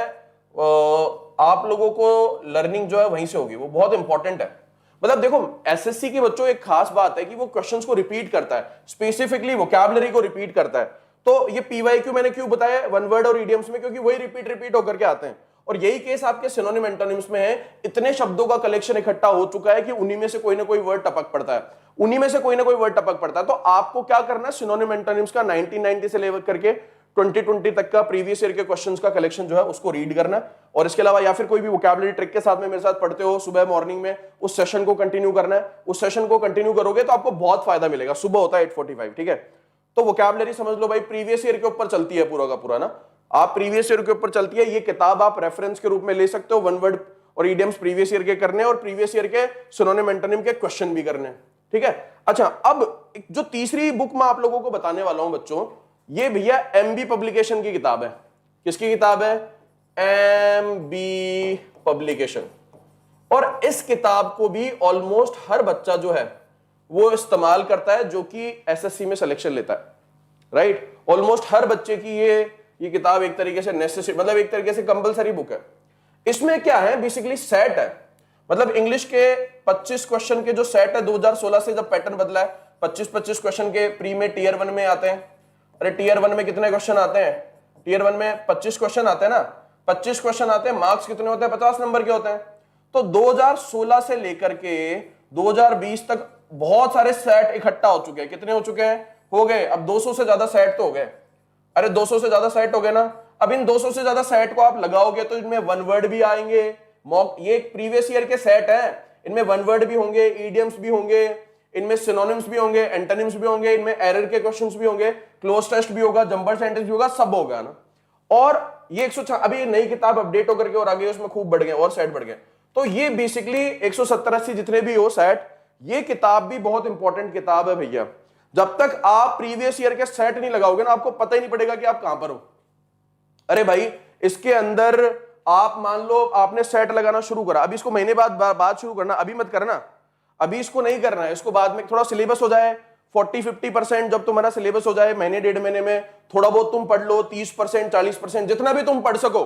आप लोगों को लर्निंग जो है वहीं से होगी, वो बहुत इंपॉर्टेंट है। मतलब देखो एसएससी के बच्चों एक खास बात है कि वो क्वेश्चंस को रिपीट करता है, स्पेसिफिकली वोकैबुलरी को रिपीट करता है। तो ये पीवाईक्यू मैंने क्यों बताया वन वर्ड और ईडियम्स में, क्योंकि वही रिपीट होकर के आते हैं, और यही केस आपके सिनोनिम एंटोनिम्स में है। इतने शब्दों का कलेक्शन इकट्ठा हो चुका है कि उन्हीं में से कोई ना कोई वर्ड टपक पड़ता है, उन्हीं में से कोई ना कोई वर्ड टपक पड़ता है। तो आपको क्या करना है, सिनोनिम एंटोनिम्स का 1990 से लेकर करके 2020 तक का प्रीवियस ईयर के क्वेश्चंस का कलेक्शन जो है उसको रीड करना है। और इसके अलावा या फिर कोई भी वोकैबुलरी ट्रिक के साथ में मेरे साथ पढ़ते हो सुबह मॉर्निंग में, उस सेशन को कंटिन्यू करना है। उस सेशन को कंटिन्यू करोगे तो आपको बहुत फायदा मिलेगा। सुबह होता है 8:45, ठीक है। तो वोकैबुलरी समझ लो भाई प्रीवियस ईयर के ऊपर चलती है पूरा का पूरा ना, आप प्रीवियस ईयर के ऊपर चलती है। ये किताब आप रेफरेंस के रूप में ले सकते हो, वन वर्ड और इडियम्स प्रीवियस ईयर के करने और प्रीवियस ईयर के सिनोनिम एंटोनिम के क्वेश्चन भी करने, ठीक है। अच्छा, अब जो तीसरी बुक मैं आप लोगों को बताने वाला हूं बच्चों, ये भैया एमबी पब्लिकेशन की किताब है। किसकी किताब है? MB publication. और इस किताब को भी ऑलमोस्ट हर बच्चा जो है वो इस्तेमाल करता है जो कि एसएससी में सिलेक्शन लेता है, राइट। ऑलमोस्ट हर बच्चे की ये किताब एक तरीके से नेसेसरी, मतलब एक तरीके से कंपलसरी बुक है। इसमें क्या है, बेसिकली सेट है, मतलब इंग्लिश के 25 क्वेश्चन के जो सेट है 2016 से जब पैटर्न बदला है, 25 क्वेश्चन के प्री में टीयर 1 में आते हैं। अरे टीयर 1 में कितने क्वेश्चन आते हैं? टीयर 1 में 25 क्वेश्चन आते हैं ना, 25 क्वेश्चन आते हैं, मार्क्स कितने होते हैं? 50 नंबर के होते हैं। तो 2016 से लेकर के 2020 तक बहुत सारे सेट इकट्ठा हो चुके हैं। कितने हो चुके हैं? हो गए अब 200 से ज्यादा सेट तो हो गए। अरे 200 से ज्यादा सेट हो गए ना। अब इन 200 से ज्यादा सेट को आप लगाओगे तो इनमें वन वर्ड भी आएंगे, ये प्रीवियस ईयर के सेट है, इनमें वन वर्ड भी होंगे, इडियम्स भी होंगे, इनमें सिनोनिम्स भी होंगे, एंटोनिम्स भी होंगे, इनमें एरर के क्वेश्चंस भी होंगे, क्लोज टेस्ट भी होगा, जंबल सेंटेंस भी होगा, सब होगा ना। और ये 106 अभी नई किताब अपडेट होकर के और आगे उसमें खूब बढ़ गए और सेट बढ़ गए। तो ये बेसिकली 170-80 जितने भी हो सेट, ये किताब भी बहुत इंपॉर्टेंट किताब है भैया। जब तक आप प्रीवियस ईयर के सेट नहीं लगाओगे ना, आपको पता ही नहीं पड़ेगा कि आप कहां पर हो। अरे भाई इसके अंदर आप मान लो आपने सेट लगाना शुरू करा, अभी इसको महीने बाद शुरू करना, अभी मत करना, अभी इसको नहीं करना है, इसको बाद में थोड़ा सिलेबस हो जाए 40-50%, जब तुम्हारा सिलेबस हो जाए महीने 1.5 महीने में, थोड़ा बहुत तुम पढ़ लो, 30% 40% जितना भी तुम पढ़ सको,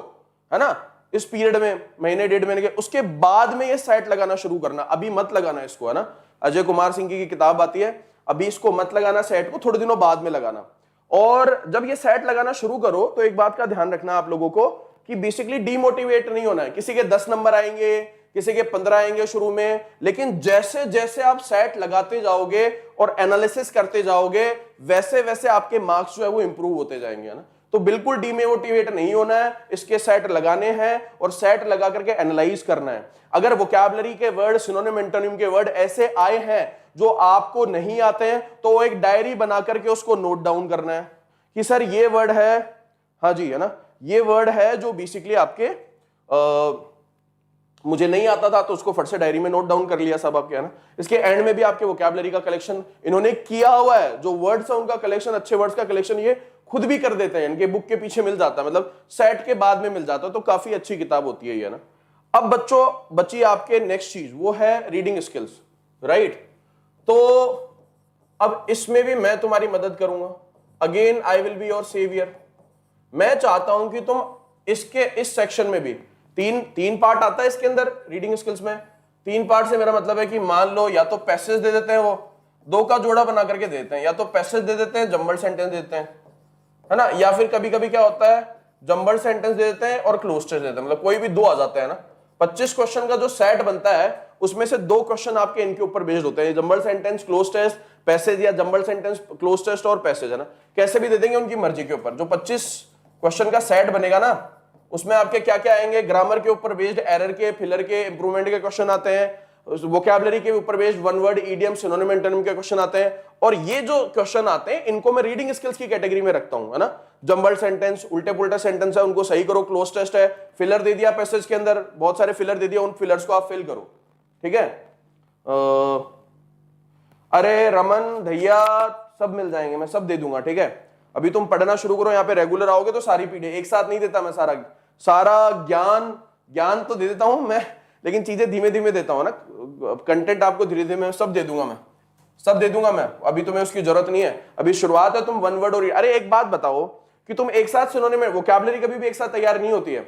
है ना, इस पीरियड में महीने 1.5 महीने के, उसके बाद में ये सेट लगाना शुरू करना, अभी मत लगाना इसको, है ना। अजय कुमार सिंह की किताब आती है, अभी इसको मत लगाना सेट को, थोड़े दिनों बाद में लगाना। और जब ये सेट लगाना शुरू करो तो एक बात का ध्यान रखना आप लोगों को कि बेसिकली डीमोटिवेट नहीं होना है। किसी के 10 नंबर आएंगे, किसी के 15 आएंगे शुरू में, लेकिन जैसे जैसे आप सेट लगाते जाओगे और एनालिसिस करते जाओगे वैसे वैसे आपके मार्क्स जो है वो इंप्रूव होते जाएंगे, है ना। तो बिल्कुल डीमोटिवेट नहीं होना है, इसके सेट लगाने हैं और सेट लगा करके एनालाइज करना है। अगर वोकैबुलरी के वर्ड, सिनोनिम एंटोनिम के वर्ड ऐसे आए हैं जो आपको नहीं आते हैं तो एक डायरी बना करके उसको नोट डाउन करना है कि सर ये वर्ड है, हाँ जी, है ना, ये वर्ड है जो बेसिकली आपके मुझे नहीं आता था, तो उसको फट से डायरी में नोट डाउन कर लिया सब आपके, है ना। इसके एंड में भी आपके वोकैबुलरी का कलेक्शन इन्होंने किया हुआ है, जो वर्ड्स है उनका कलेक्शन, अच्छे वर्ड्स का कलेक्शन ये खुद भी कर देते हैं, इनके बुक के पीछे मिल जाता है, मतलब सेट के बाद में मिल जाता है। तो काफी अच्छी किताब होती है ये ना। अब बच्चों बची आपके नेक्स्ट चीज, वो है रीडिंग स्किल्स, राइट। तो अब इसमें भी मैं तुम्हारी मदद करूंगा, again I will be your saviour. मैं चाहता हूं कि तुम इसके इस सेक्शन में भी तीन पार्ट आता है इसके अंदर रीडिंग स्किल्स में। 3 पार्ट से मेरा मतलब है कि मान लो या तो पैसेज दे देते हैं, वो 2 का जोड़ा बना करके देते हैं, या तो पैसेज दे देते हैं, जंबल सेंटेंस देते हैं, है ना, या फिर कभी कभी क्या होता है जंबल सेंटेंस दे देते हैं और क्लोज टेस्ट देते हैं, मतलब कोई भी 2 आ जाते हैं ना। 25 क्वेश्चन का जो सेट बनता है उसमें से 2 क्वेश्चन आपके इनके ऊपर बेस्ड होते हैं, jumble sentence cloze test passage, या जंबल सेंटेंस क्लोज टेस्ट और पैसेज, है ना। कैसे भी दे देंगे उनकी मर्जी के ऊपर। जो 25 क्वेश्चन का सेट बनेगा ना उसमें आपके क्या क्या आएंगे, ग्रामर के ऊपर बेस्ड, एरर के, फिलर के, इंप्रूवमेंट के क्वेश्चन आते हैं, वोकैबुलरी के ऊपर based one word, idiom, synonym, antonym के क्वेश्चन आते हैं। और ये जो क्वेश्चन आते हैं इनको मैं रीडिंग स्किल्स की कैटेगरी में रखता हूं, है ना। जंबल सेंटेंस, उल्टे पुल्टे सेंटेंस है, उनको सही करो, क्लोज टेस्ट है, फिलर दे दिया पैसेज के अंदर, बहुत सारे फिलर दे दिया, उन फिलर्स को आप फिल करो, ठीक है। अरे रमन भैया सब मिल जाएंगे, मैं सब दे दूंगा, ठीक है। अभी तुम पढ़ना शुरू करो, यहाँ पे रेगुलर आओगे तो सारी पीढ़ी एक साथ नहीं देता मैं, सारा ज्ञान तो दे देता हूं मैं, लेकिन चीजें धीमे धीमे देता हूं ना, कंटेंट आपको धीरे धीरे मैं सब दे दूंगा, मैं अभी तुम्हें उसकी जरूरत नहीं है, अभी शुरुआत है। तुम वन वर्ड और अरे एक बात बताओ कि तुम एक साथ सिनोनिम, वोकैबुलरी कभी भी एक साथ तैयार नहीं होती है।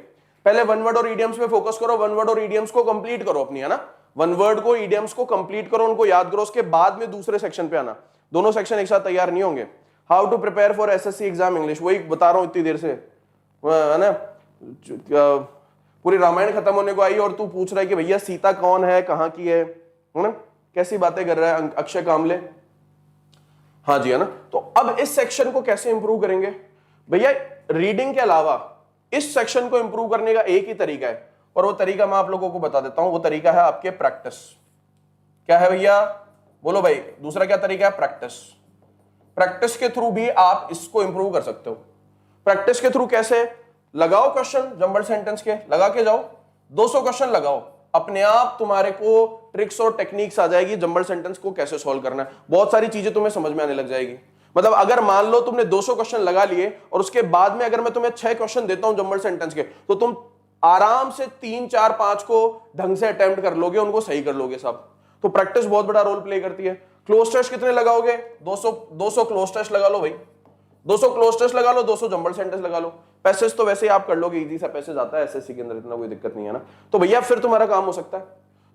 पहले वन वर्ड और इडियम्स पे फोकस करो, वन वर्ड और इडियम्स को कंप्लीट करो अपनी, है ना, वन वर्ड को, इडियम्स को कंप्लीट करो, उनको याद करो, उसके बाद में दूसरे सेक्शन पे आना। दोनों सेक्शन एक साथ तैयार नहीं होंगे। How to prepare for SSC exam English, वही बता रहा हूं इतनी देर से, है ना। पूरी रामायण खत्म होने को आई और तू पूछ रहा है कि भैया सीता कौन है, कहां की है ना? कैसी बातें कर रहा है अक्षय कामले। हाँ जी, है ना। तो अब इस सेक्शन को कैसे इंप्रूव करेंगे भैया? रीडिंग के अलावा इस सेक्शन को इंप्रूव करने का एक ही तरीका है, और वो तरीका मैं आप लोगों को बता देता हूं। वो तरीका है आपके प्रैक्टिस। क्या है भैया? बोलो भाई। दूसरा क्या तरीका है? प्रैक्टिस। प्रैक्टिस के थ्रू भी आप इसको इंप्रूव कर सकते हो। प्रैक्टिस के थ्रू कैसे? लगाओ क्वेश्चन जंबल सेंटेंस के, लगा के जाओ, 200 क्वेश्चन लगाओ, अपने आप तुम्हारे को ट्रिक्स और टेक्निक्स आ जाएगी जंबल सेंटेंस को कैसे सॉल्व करना है। बहुत सारी चीजें तुम्हें समझ में आने लग जाएगी। मतलब अगर मान लो तुमने 200 क्वेश्चन लगा लिए और उसके बाद में अगर मैं तुम्हें 6 क्वेश्चन देता हूं जंबल सेंटेंस के, तो तुम आराम से 3 4 5 को ढंग से अटेम्प्ट कर लोगे, उनको सही कर लोगे सब। तो प्रैक्टिस बहुत बड़ा रोल प्ले करती है। क्लोज टेस्ट कितने लगाओगे? 200 क्लोज टेस्ट लगा लो भाई, 200 क्लोज टेस्ट लगा लो, 200 जंबल सेंटेंस लगा लो। पैसेज तो वैसे ही आप कर लोगे, इजी सा पैसेज आता है एसएससी के अंदर, इतना कोई दिक्कत नहीं है ना। तो भैया फिर तुम्हारा काम हो सकता है।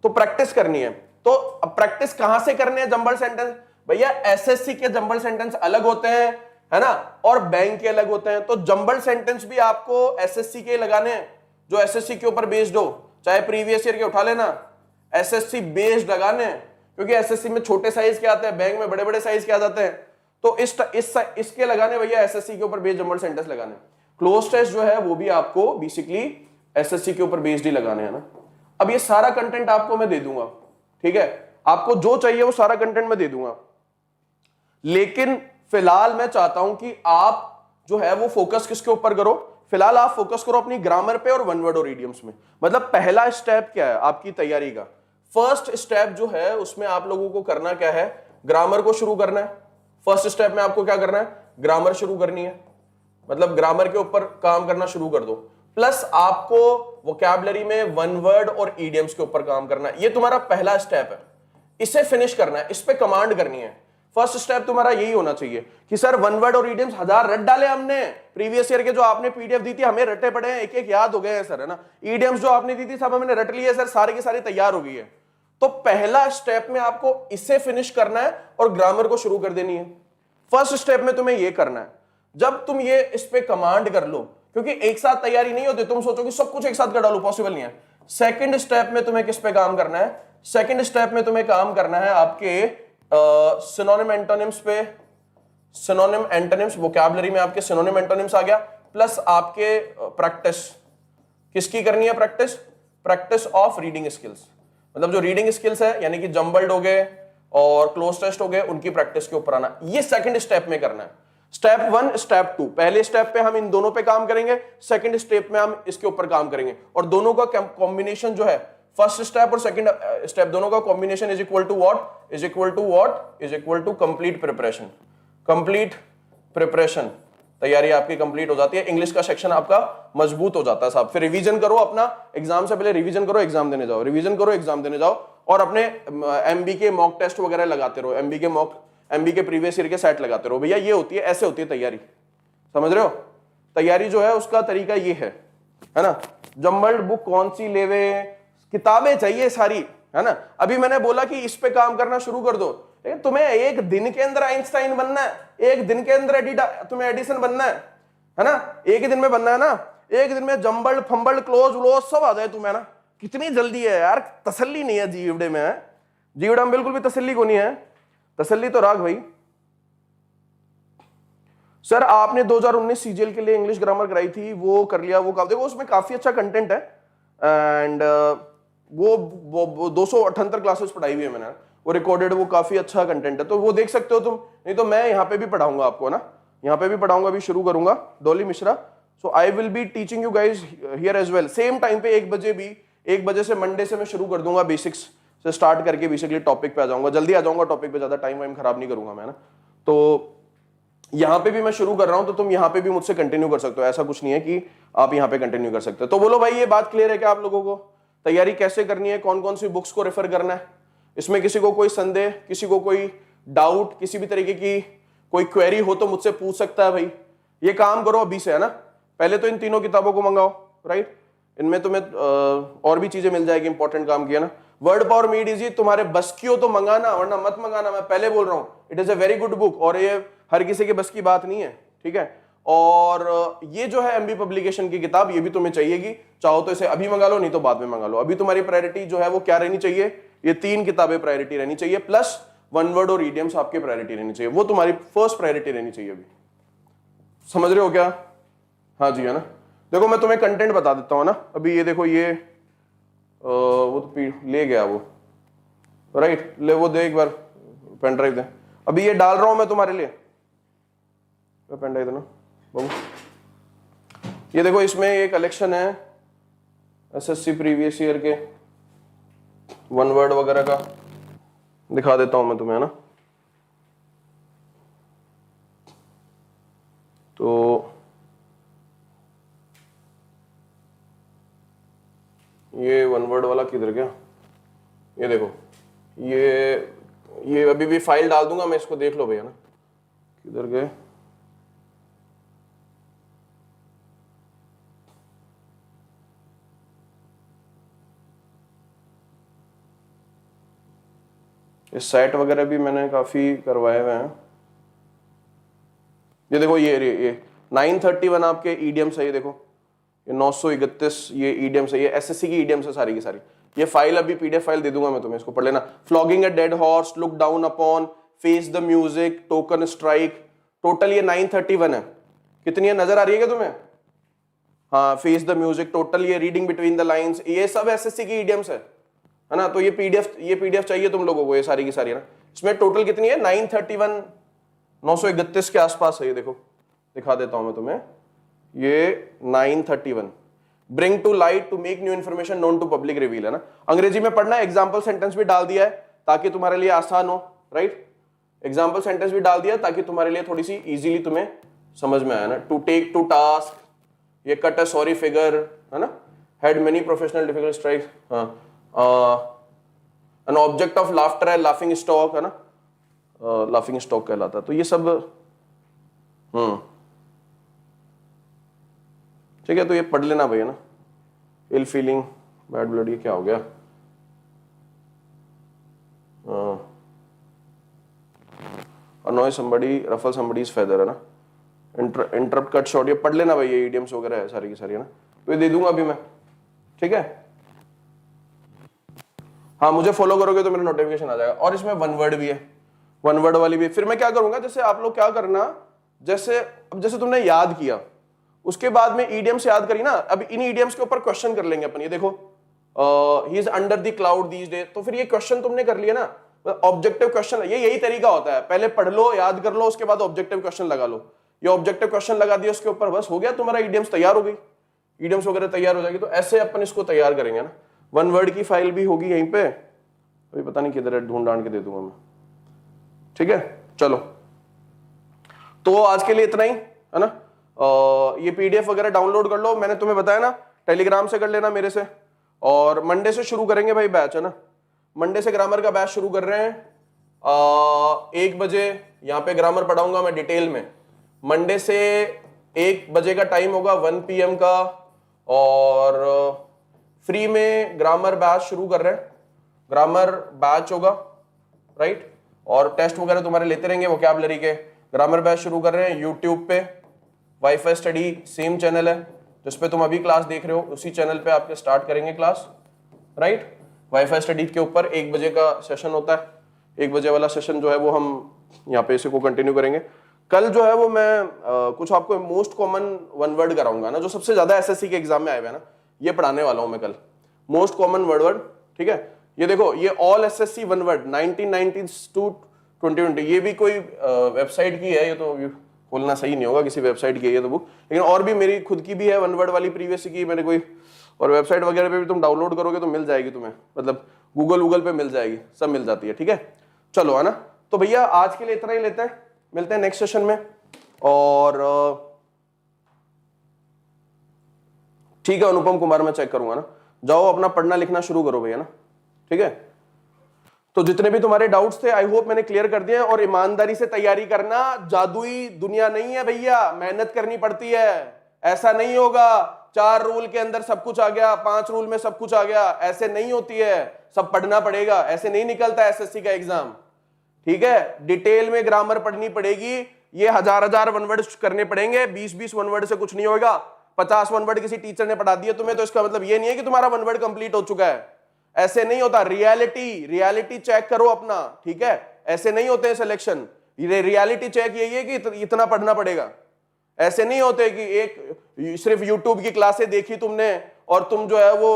तो प्रैक्टिस करनी है। तो अब प्रैक्टिस कहां से करनी है जंबल सेंटेंस? भैया एसएससी के जंबल सेंटेंस अलग होते हैं, है ना, और बैंक के अलग होते हैं। तो जंबल सेंटेंस भी आपको एसएससी के लगाने हैं, जो एसएससी के ऊपर बेस्ड हो। चाहे प्रीवियस ईयर के उठा लेना, एसएससी बेस्ड लगाने हैं, क्योंकि एसएससी में छोटे साइज के आते हैं, बैंक में बड़े बड़े साइज के आ जाते हैं। तो इसके लगाने भैया एसएससी के ऊपर बेस्ड जंबल सेंटेंस लगाने। क्लोज टेस्ट जो है वो भी आपको बेसिकली एसएससी के ऊपर बेस्ड ही लगाने हैं ना। अब ये सारा कंटेंट आपको मैं दे दूंगा, ठीक है, आपको जो चाहिए वो सारा कंटेंट मैं दे दूंगा। लेकिन फिलहाल मैं चाहता हूं कि आप जो है वो फोकस किसके ऊपर करो? फिलहाल आप फोकस करो अपनी ग्रामर पे और वन वर्ड और इडियम्स में। मतलब पहला स्टेप क्या है आपकी तैयारी का? फर्स्ट स्टेप जो है उसमें आप लोगों को करना क्या है? ग्रामर को शुरू करना है। फर्स्ट स्टेप में आपको क्या करना है? ग्रामर शुरू करनी है। मतलब ग्रामर के ऊपर काम करना शुरू कर दो। प्लस आपको वोकैबुलरी में वन वर्ड और इडियम्स के ऊपर काम करना है। ये तुम्हारा पहला स्टेप है, इसे फिनिश करना है, इस पे कमांड करनी है। फर्स्ट स्टेप तुम्हारा यही होना चाहिए कि सर वन वर्ड और इडियम्स 1000 रट डाले हमने। प्रीवियस ईयर के जो आपने पीडीएफ दी थी हमें रटे पड़े हैं, एक एक याद हो गए हैं सर, है ना। इडियम्स जो आपने दी थी सब हमने रट लिए सर, सारे की सारी तैयार हो गई है। तो पहला स्टेप में आपको इसे फिनिश करना है और ग्रामर को शुरू कर देनी है। फर्स्ट स्टेप में तुम्हें यह करना है। जब तुम ये इस पे कमांड कर लो, क्योंकि एक साथ तैयारी नहीं होती, तुम सोचो कि सब कुछ एक साथ कर डालो, पॉसिबल नहीं है। सेकंड स्टेप में तुम्हें किस पे काम करना है? सेकंड स्टेप में तुम्हें काम करना है आपके सिनोनिम एंटोनिम्स पे। सिनोनिम एंटोनिम्स, वोकैबुलरी में आपके सिनोनिम एंटोनिम्स आ गया, प्लस आपके प्रैक्टिस किसकी करनी है? Practice, practice of reading skills. मतलब जो रीडिंग स्किल्स है यानी कि जंबल्ड हो गए और क्लोज टेस्ट हो गए, उनकी प्रैक्टिस के ऊपर आना। ये सेकंड स्टेप में करना है। Step 1, step 2। पहले स्टेप पे हम इन दोनों पे काम करेंगे, सेकंड स्टेप में हम इसके ऊपर काम करेंगे। और दोनों का कॉम्बिनेशन जो है, फर्स्ट स्टेप और सेकंड स्टेप, दोनों का combination is equal to what? Is equal to what? Is equal to complete preparation. Complete preparation, तैयारी आपकी कंप्लीट हो जाती है। इंग्लिश का सेक्शन आपका मजबूत हो जाता है साहब। फिर रिवीजन करो अपना, एग्जाम से पहले रिवीजन करो, एग्जाम देने जाओ, रिवीजन करो, एग्जाम देने जाओ। और अपने एमबी के मॉक टेस्ट वगैरह लगाते रहो, एमबी के प्रीवियस ईयर के सेट लगाते रहो। भैया ये होती है, ऐसे होती है तैयारी, समझ रहे हो? तैयारी जो है उसका तरीका ये है ना। जंबल्ड बुक कौन सी लेवे? किताबें चाहिए सारी, है ना। अभी मैंने बोला कि इस पे काम करना शुरू कर दो। तुम्हें एक दिन के अंदर आइंस्टाइन बनना है, एक दिन के अंदर तुम्हें एडिसन बनना है ना। एक ही दिन में बनना है ना। एक दिन में जंबल्ड फंबल्ड क्लोज व्लोज सब आ जाए तुम्हें ना। कितनी जल्दी है यार, तसल्ली नहीं है जीवड़े में, है जीवड़ा में बिल्कुल भी तसल्ली को नहीं है। तसल्ली तो राग भाई। सर आपने 2019 सीजीएल के लिए इंग्लिश ग्रामर कराई थी, वो कर लिया, वो देखो उसमें काफी अच्छा कंटेंट है। एंड वो 278 क्लासेस पढ़ाई हुई है मैंने, वो रिकॉर्डेड, वो काफी अच्छा कंटेंट है, तो वो देख सकते हो तुम। नहीं तो मैं यहाँ पे भी पढ़ाऊंगा आपको ना, यहाँ पे भी पढ़ाऊंगा, अभी शुरू करूंगा, Dolly Mishra. So I will be teaching you guys here as well, same time पे 1 बजे भी, 1 बजे से मंडे से मैं शुरू कर दूंगा, बेसिक्स से स्टार्ट करके बेसिकली टॉपिक पे आ जाऊंगा, जल्दी आ जाऊंगा टॉपिक पे, ज्यादा टाइम वाइम खराब नहीं करूंगा मैं ना। तो यहाँ पे भी मैं शुरू कर रहा हूं, तो तुम यहाँ पे भी मुझसे कंटिन्यू कर सकते हो, ऐसा कुछ नहीं है कि आप यहाँ पे कंटिन्यू कर सकते हो। तो बोलो भाई ये बात क्लियर है क्या आप लोगों को? तैयारी कैसे करनी है, कौन कौन सी बुक्स को रेफर करना है, इसमें किसी को कोई संदेह, किसी को कोई डाउट, किसी भी तरीके की कोई क्वेरी हो तो मुझसे पूछ सकता है भाई। ये काम करो अभी से, है ना। पहले तो इन तीनों किताबों को मंगाओ, राइट, इनमें तुम्हें और भी चीजें मिल जाएगी, इंपॉर्टेंट काम किया ना। वर्ड पावर मेड इजी तुम्हारे बस की हो तो मंगाना, वरना मत मंगाना, मैं पहले बोल रहा हूं। It is a very good book और ये हर किसी के बस की बात नहीं है, ठीक है। और ये जो है एमबी पब्लिकेशन की किताब, ये भी तुम्हें चाहिएगी, चाहो तो इसे अभी मंगा लो, नहीं तो बाद में मंगा लो। अभी तुम्हारी प्रायोरिटी जो है वो क्या रहनी चाहिए, ये 3 किताबें प्रायोरिटी रहनी चाहिए, प्लस वन वर्ड और ईडियम्स आपकी प्रायोरिटी रहनी चाहिए, वो तुम्हारी फर्स्ट प्रायोरिटी रहनी चाहिए। अभी समझ रहे हो क्या? हाँ जी, है ना। देखो मैं तुम्हें कंटेंट बता देता हूँ ना। अभी ये देखो, ये वो तो ले गया वो, राइट, ले वो दे एक बार, पेन ड्राइव दे। अभी ये डाल रहा हूं मैं तुम्हारे लिए, पेन ड्राइव देना बाबू। ये देखो, इसमें ये कलेक्शन है एसएससी प्रीवियस ईयर के वन वर्ड वगैरह का, दिखा देता हूं मैं तुम्हें, है ना। तो ये वन वर्ड वाला किधर गया, ये देखो, ये अभी भी फाइल डाल दूंगा मैं, इसको देख लो भैया ना, किधर गए। इस साइट वगैरह भी मैंने काफी करवाए हुए हैं। ये देखो, ये 931 आपके ईडीएम्स है, ये देखो, ये 931 ये ईडीएम्स है, ये एसएससी की ईडीएम्स है सारी की सारी। ये फाइल अभी पीडीएफ फाइल दे दूंगा मैं तुम्हें, इसको पढ़ लेना। Flogging a dead horse, look down upon, face the music, token strike, total ये 931 है। कितनी है, नजर आ रही है क्या तुम्हें? हाँ, फेस द म्यूजिक, टोटल ये रीडिंग बिटवीन द लाइंस, ये सब एसएससी की ईडीएम्स है ना। तो ये पीडीएफ चाहिए तुम लोगों को, ये सारी की सारी, है ना। इसमें टोटल कितनी है, 931, 931 के आसपास है। ये देखो, दिखा देता हूं मैं तुम्हें, ये 931। Bring to light, to make new information known to public reveal, है ना। अंग्रेजी में पढ़ना, एग्जाम्पल सेंटेंस भी डाल दिया है ताकि तुम्हारे लिए आसान हो, राइट। एग्जाम्पल सेंटेंस भी डाल दिया ताकि तुम्हारे लिए थोड़ी सी इजीली तुम्हें समझ में आया ना। टू टेक टू टास्क, ये कट अ सॉरी फिगर, है ना। Had many professional difficult strikes, an object of laughter है लाफिंग स्टॉक, है ना, लाफिंग स्टॉक कहलाता है। तो ये सब ठीक है, तो ये पढ़ लेना भैया ना। इल फीलिंग, बैड ब्लड, ये क्या हो गया, annoy somebody, ruffle somebody's feather, है ना। इंटरप्ट, कट शॉर्ट, ये पढ़ लेना भाई, ये ईडियम्स वगैरह है सारी की सारी, है ना। तो ये दे दूंगा अभी मैं, ठीक है। हाँ, मुझे फॉलो करोगे तो मेरा नोटिफिकेशन आ जाएगा। और इसमें वन वर्ड भी है, वन वर्ड वाली भी। फिर मैं क्या करूंगा, जैसे आप लोग क्या करना, जैसे तुमने याद किया, उसके बाद में ईडियम्स याद करी ना, अब इन ईडियम्स के ऊपर क्वेश्चन कर लेंगे अपन। ये देखो, he is under the cloud these days, तो फिर ये क्वेश्चन तुमने कर लिया ना, ऑब्जेक्टिव क्वेश्चन। ये यही तरीका होता है, पहले पढ़ लो, याद कर लो, उसके बाद ऑब्जेक्टिव क्वेश्चन लगा लो। ये ऑब्जेक्टिव क्वेश्चन लगा दिया उसके ऊपर, बस हो गया, तुम्हारा ईडियम्स तैयार हो गई, ईडियम्स वगैरह तैयार हो जाएगी। तो ऐसे अपन इसको तैयार करेंगे ना। वन वर्ड की फाइल भी होगी यहीं पे, अभी पता नहीं किधर है, ढूंढ ढांड के दे दूंगा मैं, ठीक है। चलो, तो आज के लिए इतना ही, है ना। ये पीडीएफ वगैरह डाउनलोड कर लो, मैंने तुम्हें बताया ना, टेलीग्राम से कर लेना मेरे से। और मंडे से शुरू करेंगे भाई बैच, है ना। मंडे से ग्रामर का बैच शुरू कर रहे हैं, 1 बजे यहाँ पे ग्रामर पढ़ाऊंगा मैं डिटेल में। मंडे से 1 बजे का टाइम होगा, 1 PM का। और फ्री में ग्रामर बैच शुरू कर रहे हैं, ग्रामर बैच होगा, राइट। और टेस्ट वगैरह तुम्हारे लेते रहेंगे वोकैबुलरी के। ग्रामर बैच शुरू कर रहे हैं यूट्यूब पे, वाईफाई स्टडी सेम चैनल है जिस पे तुम अभी क्लास देख रहे हो, उसी चैनल पे आपके स्टार्ट करेंगे क्लास, राइट। वाईफाई स्टडी के ऊपर 1 बजे का सेशन होता है, 1 बजे वाला सेशन जो है वो हम यहाँ पे इसी को कंटिन्यू करेंगे। कल जो है वो मैं कुछ आपको मोस्ट कॉमन वन वर्ड कराऊंगा ना, जो सबसे ज्यादा एसएससी के एग्जाम में आए हुए हैं ना, ये पढ़ाने वाला हूं मैं कल, मोस्ट कॉमन वर्ड, ठीक है। ये देखो, ये all SSC one word 1990 to 2020, ये भी कोई वेबसाइट की है, ये तो खोलना सही नहीं होगा, किसी वेबसाइट की है ये तो बुक, लेकिन और भी मेरी खुद की भी है वन वर्ड वाली प्रीवियस की मैंने कोई, और वेबसाइट वगैरह पे भी तुम डाउनलोड करोगे तो मिल जाएगी तुम्हें, मतलब गूगल पे मिल जाएगी, सब मिल जाती है, ठीक है। चलो, है ना। तो भैया आज के लिए इतना ही लेते हैं, मिलते हैं नेक्स्ट सेशन में। और ठीक है, अनुपम कुमार मैं चेक करूंगा ना। जाओ अपना पढ़ना लिखना शुरू करो भैया ना, ठीक है। तो जितने भी तुम्हारे डाउट्स थे आई होप मैंने क्लियर कर दिए। और ईमानदारी से तैयारी करना, जादुई दुनिया नहीं है भैया, मेहनत करनी पड़ती है। ऐसा नहीं होगा 4 रूल के अंदर सब कुछ आ गया, 5 रूल में सब कुछ आ गया, ऐसे नहीं होती है, सब पढ़ना पड़ेगा, ऐसे नहीं निकलता एसएससी का एग्जाम, ठीक है। डिटेल में ग्रामर पढ़नी पड़ेगी, ये हजार वन वर्ड करने पड़ेंगे, 20 वन वर्ड से कुछ नहीं होगा। 50 वन वर्ड किसी टीचर ने पढ़ा दिया तुम्हें तो इसका मतलब ये नहीं है कि तुम्हारा वन वर्ड कंप्लीट हो चुका है। ऐसे नहीं होता। रियलिटी चेक करो अपना, ठीक है? ऐसे नहीं होते हैं सिलेक्शन। रियलिटी चेक यही है कि इतना पढ़ना पड़ेगा। ऐसे नहीं होते कि एक सिर्फ यूट्यूब की क्लासें देखी तुमने और तुम जो है वो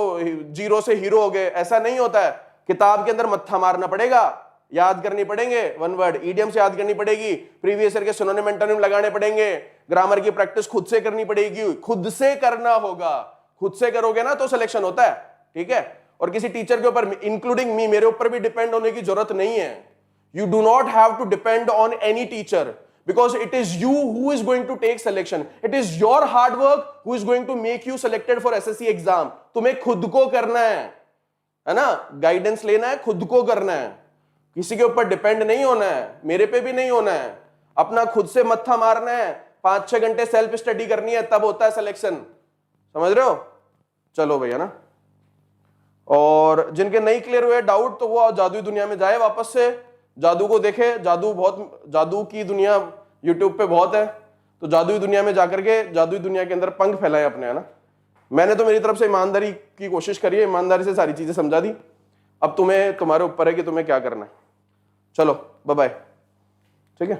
0 से हीरो हो गए, ऐसा नहीं होता है। किताब के अंदर मत्था मारना पड़ेगा, याद करनी पड़ेंगे वन वर्ड, इडियम्स याद करनी पड़ेगी, प्रीवियस ईयर के सिनोनिम एंटोनिम लगाने पड़ेंगे, ग्रामर की प्रैक्टिस खुद से करनी पड़ेगी, खुद से करना होगा। खुद से करोगे ना तो सिलेक्शन होता है, ठीक है? और किसी टीचर के ऊपर, इंक्लूडिंग मी, मेरे ऊपर भी डिपेंड होने की जरूरत नहीं है। You do not have to depend on any teacher because it is you who is going to take selection. It is your hard work who is going to make you selected for SSC exam. तुम्हें खुद को करना है ना? Guidance लेना है, खुद को करना है, किसी के ऊपर डिपेंड नहीं होना है, मेरे पे भी नहीं होना है। अपना खुद से मत्था मारना है, 5-6 घंटे सेल्फ स्टडी करनी है, तब होता है सिलेक्शन। समझ रहे हो? चलो भैया ना। और जिनके नहीं क्लियर हुए डाउट तो वो जादुई दुनिया में जाए, वापस से जादू को देखे। जादू की दुनिया यूट्यूब पे बहुत है, तो जादुई दुनिया में जाकर के जादुई दुनिया के अंदर पंख फैलाए अपने, है ना? मैंने तो मेरी तरफ से ईमानदारी की कोशिश करी है, ईमानदारी से सारी चीजें समझा दी। अब तुम्हारे ऊपर है कि तुम्हें क्या करना है। चलो बाय बाय, ठीक है?